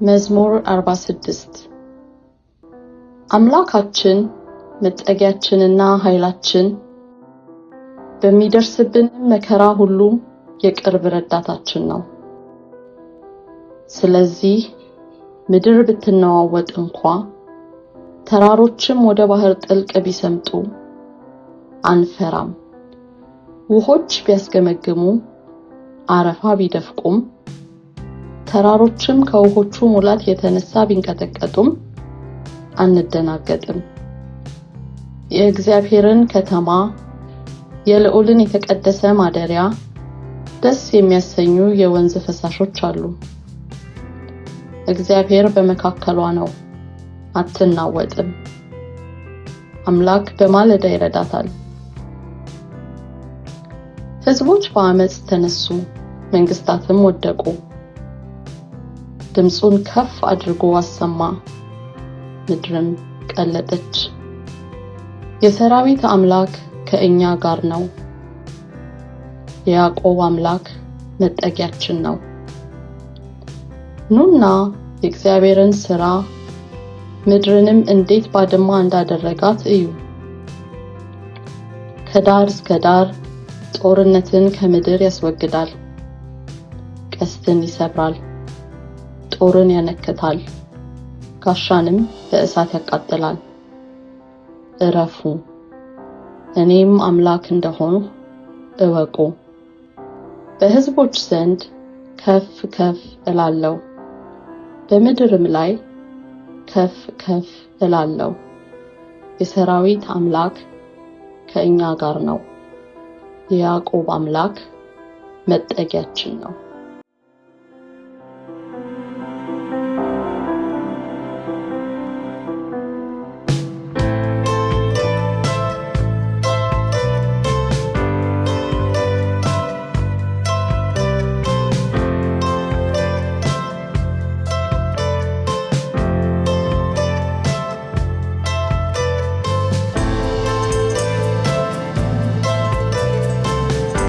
መዝሙር 46 አምላካችን መጠጊያችንና ኃይላችን በሚደርስብን መከራ ሁሉ የቅርብ ረዳታችን ነው። ስለዚህ ምድር ብትነዋወጥ እንኳን ተራሮችም ወደ ባህር ጥልቅ ቢሰምጡ አንፈራም። ውሆች ቢያስገመግሙ አረፋ ቢደፍቁም ተራሮችም ከውሆቹ ሙላት የተነሳ ቢንቀጠቀጡም አንደናገጥም። የእግዚአብሔርን ከተማ የልዑልን የተቀደሰ ማደሪያ ደስ የሚያሰኙ የወንዝ ፈሳሾች አሉ። እግዚአብሔር በመካከሏ ነው፣ አትናወጥም። አምላክ በማለዳ ይረዳታል። ሕዝቦች በአመፅ ተነሱ፣ መንግስታትም ወደቁ። ድምጹን ከፍ አድርጎ አሰማ፣ ምድርም ቀለጠች። የሰራዊት አምላክ ከእኛ ጋር ነው፣ የያዕቆብ አምላክ መጠጊያችን ነው። ኑና የእግዚአብሔርን ሥራ፣ ምድርንም እንዴት ባድማ እንዳደረጋት እዩ። ከዳር እስከ ዳር ጦርነትን ከምድር ያስወግዳል። ቀስትን ይሰብራል፣ ጦርን ያነክታል፣ ጋሻንም በእሳት ያቃጥላል። እረፉ፣ እኔም አምላክ እንደሆንሁ እወቁ። በሕዝቦች ዘንድ ከፍ ከፍ እላለሁ፣ በምድርም ላይ ከፍ ከፍ እላለሁ። የሰራዊት አምላክ ከእኛ ጋር ነው፣ የያዕቆብ አምላክ መጠጊያችን ነው።